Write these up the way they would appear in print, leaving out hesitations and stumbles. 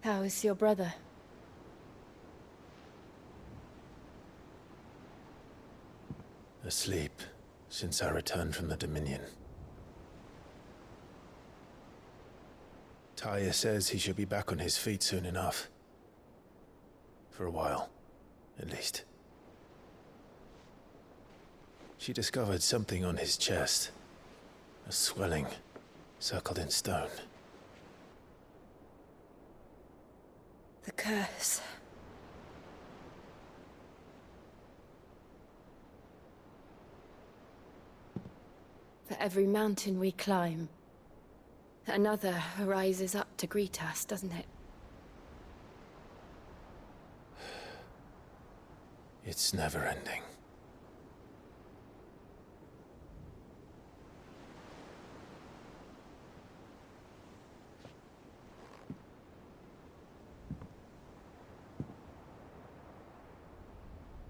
How is your brother? Asleep since I returned from the Dominion. Taya says he should be back on his feet soon enough. For a while, at least. She discovered something on his chest. A swelling, circled in stone. The curse. For every mountain we climb, another rises up to greet us, doesn't it? It's never ending.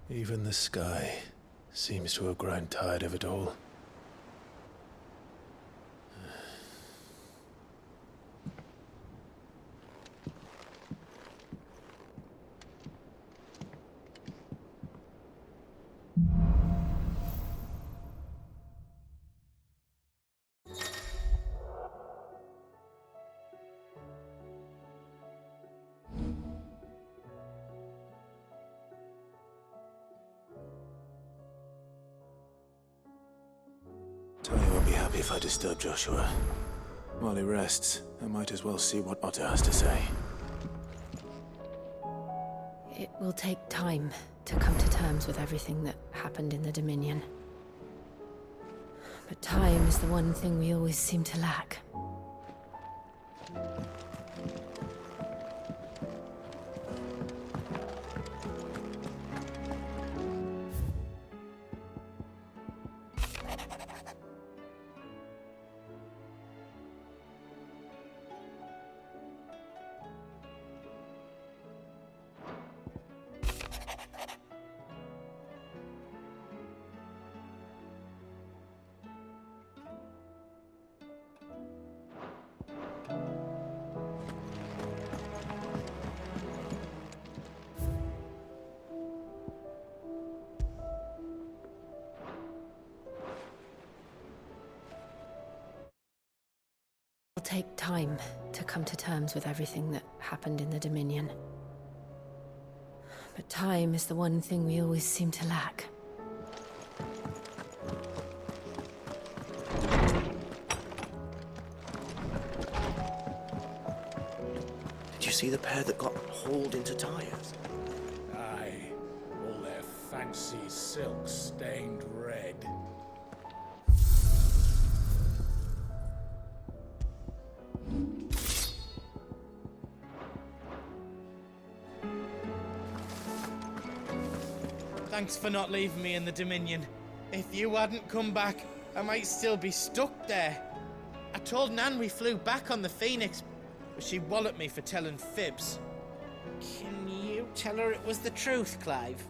Even the sky seems to have grown tired of it all. Tony won't be happy if I disturb Joshua. While he rests, I might as well see what Otto has to say. It will take time to come to terms with everything that happened in the Dominion. But time is the one thing we always seem to lack. It will take time to come to terms with everything that happened in the Dominion. But time is the one thing we always seem to lack. Did you see the pair that got hauled into Tyres? Aye, all their fancy silk stained red. Thanks for not leaving me in the Dominion. If you hadn't come back, I might still be stuck there. I told Nan we flew back on the Phoenix, but she walloped me for telling fibs. Can you tell her it was the truth, Clive?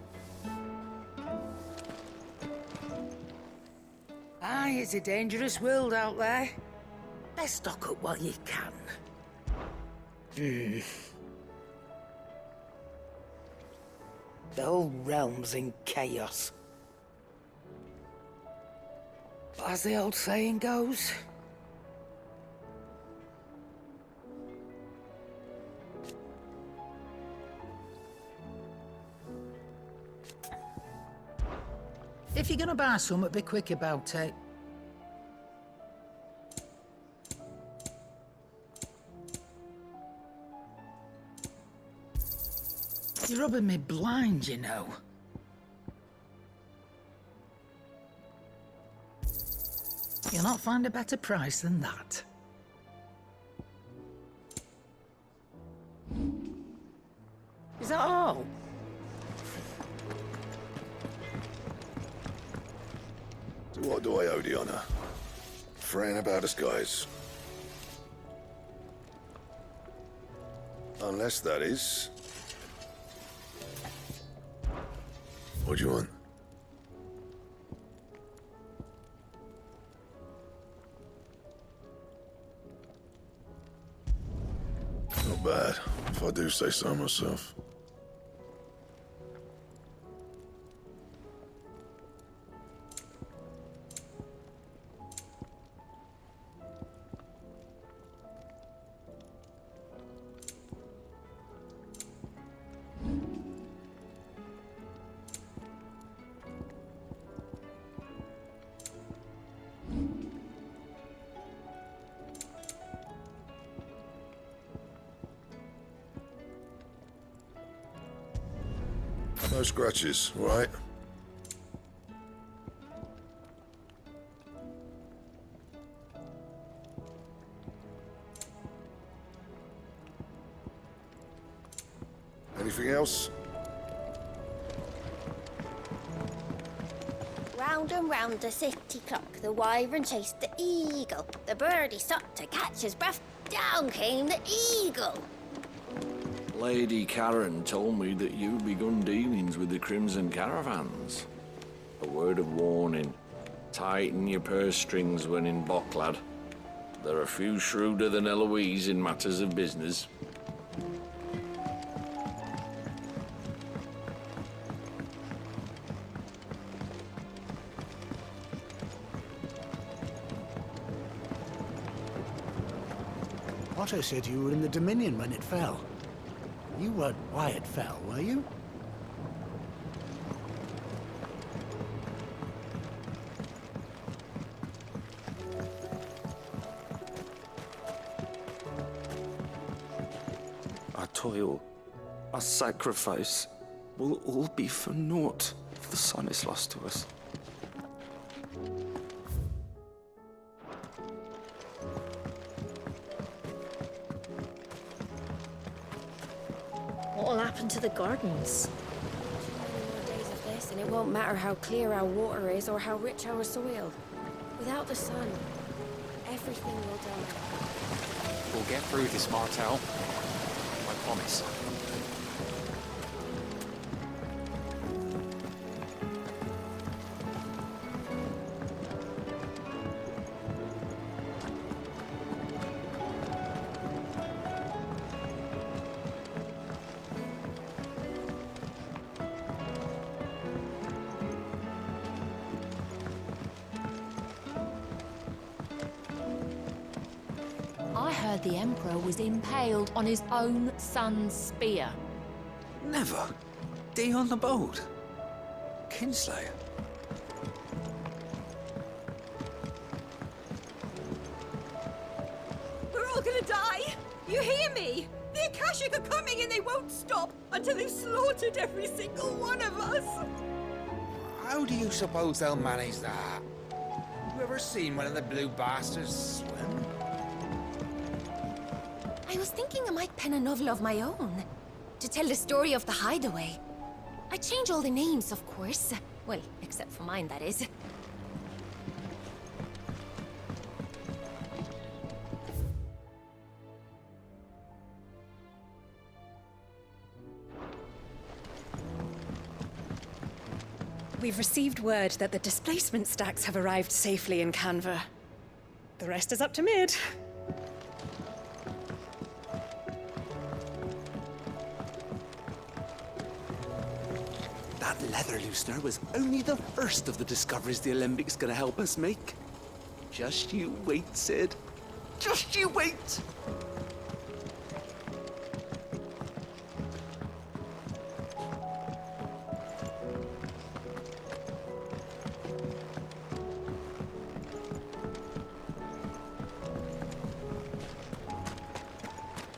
Aye, it's a dangerous world out there. Let's stock up while you can. The whole realm's in chaos. But as the old saying goes, if you're gonna buy something, be quick about it. You're rubbing me blind, you know. You'll not find a better price than that. Is that all? So what do I owe the honor? Fretting about us guys. Unless that is... What do you want? bad, if I do say so myself. No scratches, right? Anything else? Round and round the city clock, the wyvern chased the eagle. The birdie stopped to catch his breath. Down came the eagle. Lady Karen told me that you've begun dealings with the Crimson Caravans. A word of warning. Tighten your purse strings when in Bock, lad. There are few shrewder than Eloise in matters of business. Otto said you were in the Dominion when it fell. You weren't why it fell, were you? Our toil, our sacrifice, will all be for naught if the sun is lost to us. What'll happen to the gardens? 2 more days of this, and it won't matter how clear our water is or how rich our soil. Without the sun, everything will die. We'll get through this, Martel. I promise. I heard the Emperor was impaled on his own son's spear. Never. Day on the boat. Kinslayer. We're all gonna die! You hear me? The Akashic are coming and they won't stop until they've slaughtered every single one of us! How do you suppose they'll manage that? You ever seen one of the blue bastards swim? I was thinking I might pen a novel of my own. To tell the story of the Hideaway. I change all the names, of course. Well, except for mine, that is. We've received word that the displacement stacks have arrived safely in Canva. The rest is up to Mid. That leather loosener was only the first of the discoveries the Alembics gonna help us make. Just you wait, Sid. Just you wait!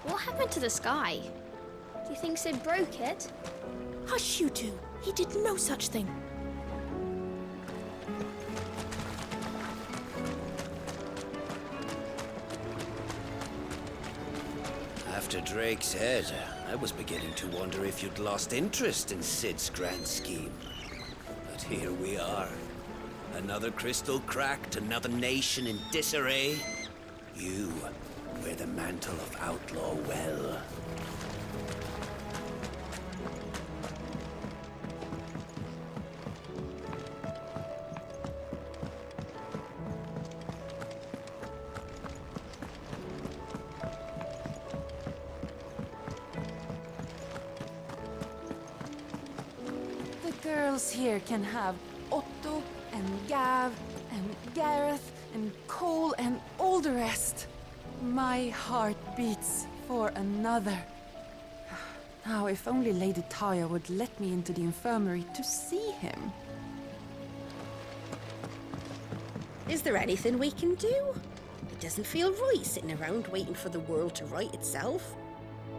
What happened to the sky? Do you think Sid broke it? Hush, you two. He did no such thing. After Drake's head, I was beginning to wonder if you'd lost interest in Sid's grand scheme. But here we are. Another crystal cracked, another nation in disarray. You wear the mantle of outlaw well. us here can have Otto and Gav and Gareth and Cole and all the rest. My heart beats for another. Now, if only Lady Taya would let me into the infirmary to see him. Is there anything we can do? It doesn't feel right sitting around waiting for the world to right itself.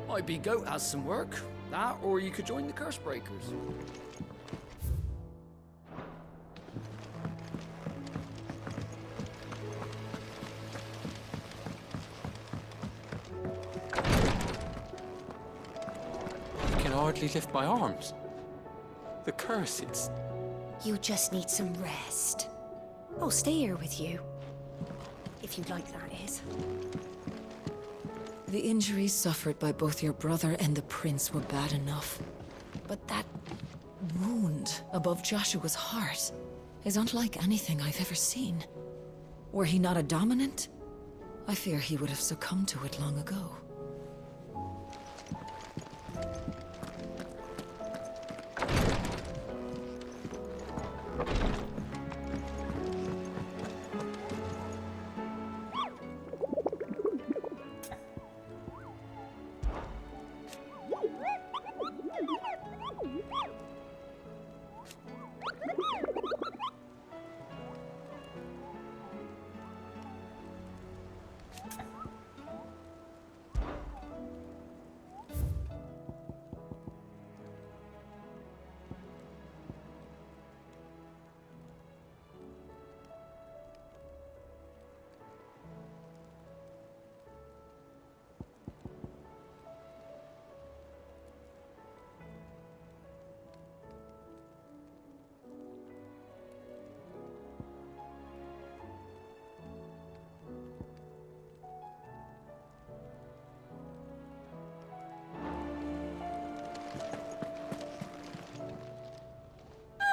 Maybe Goat has some work. That, or you could join the Curse Breakers. I can hardly lift my arms. The curse, it's... You just need some rest. I'll stay here with you. If you'd like, that is. The injuries suffered by both your brother and the prince were bad enough. But that wound above Joshua's heart is unlike anything I've ever seen. Were he not a dominant, I fear he would have succumbed to it long ago.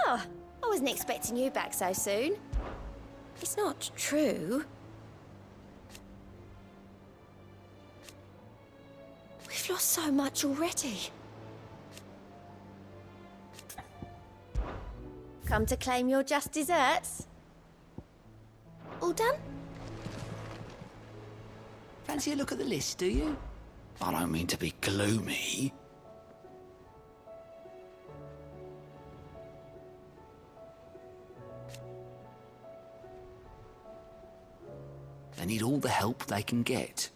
Oh, I wasn't expecting you back so soon. It's not true. We've lost so much already. Come to claim your just desserts? All done? Fancy a look at the list, do you? I don't mean to be gloomy. They need all the help they can get.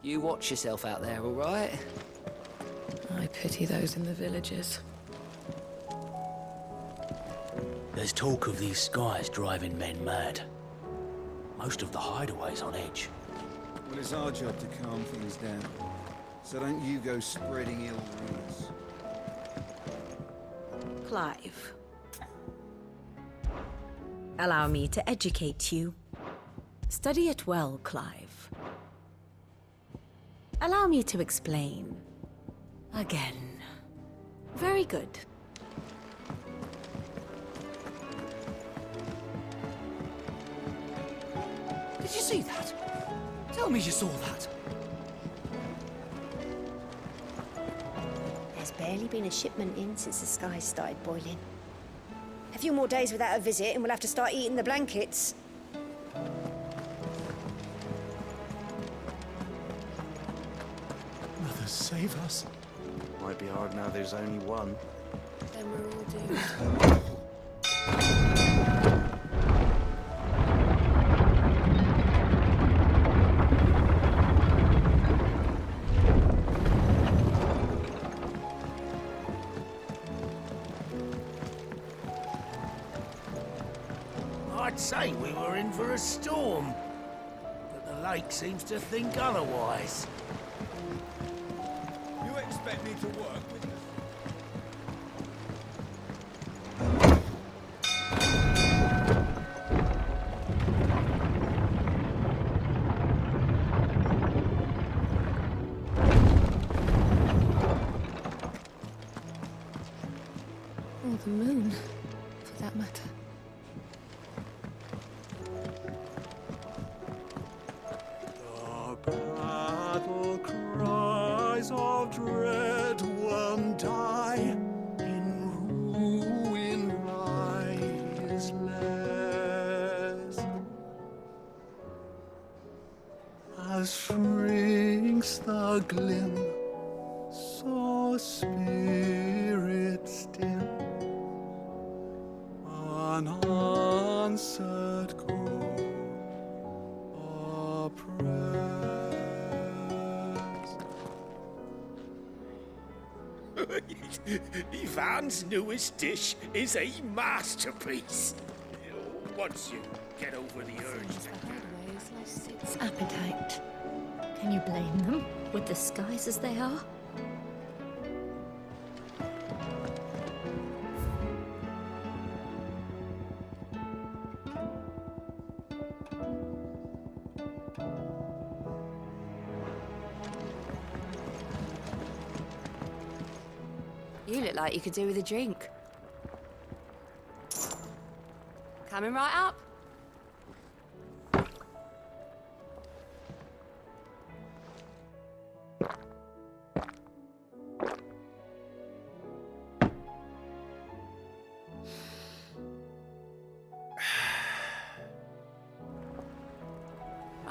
You watch yourself out there, all right? I pity those in the villages. There's talk of these skies driving men mad. Most of the Hideaway's on edge. Well, it's our job to calm things down. So don't you go spreading ill rumors. Clive. Allow me to educate you. Study it well, Clive. Allow me to explain. Again. Very good. Did you see that? Tell me you saw that. There's barely been a shipment in since the skies started boiling. A few more days without a visit and we'll have to start eating the blankets. Mother, save us. Might be hard now there's only one. Then we're all doomed. I'd say we were in for a storm, but the lake seems to think otherwise. You expect me to work with you? Or the moon, for that matter. Battle cries of dread won't die. as shrinks the glim, so spirits dim, unanswered call oppressed. Ivan's newest dish is a masterpiece. Once you get over the urge. Its appetite. Can you blame them, with the skies as they are? You look like you could do with a drink. Coming right up.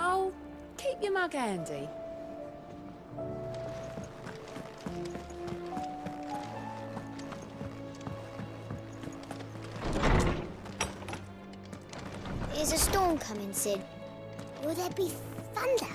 Oh, keep your mug handy. Is a storm coming, Sid? Will there be thunder?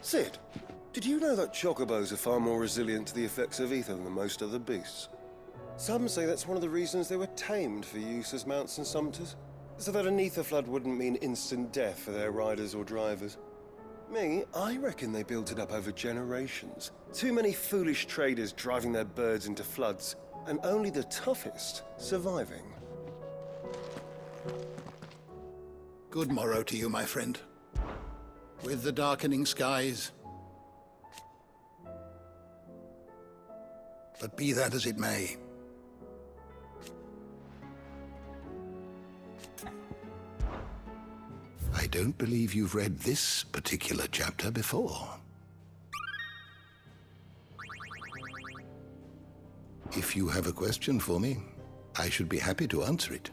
Sid, did you know that chocobos are far more resilient to the effects of ether than most other beasts? Some say that's one of the reasons they were tamed for use as mounts and sumpters, so that an ether flood wouldn't mean instant death for their riders or drivers. Me, I reckon they built it up over generations. Too many foolish traders driving their birds into floods, and only the toughest surviving. Good morrow to you, my friend. With the darkening skies. But be that as it may, I don't believe you've read this particular chapter before. If you have a question for me, I should be happy to answer it.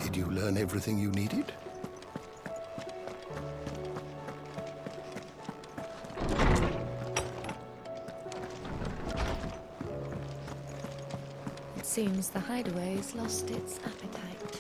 Did you learn everything you needed? It seems the Hideaway's lost its appetite.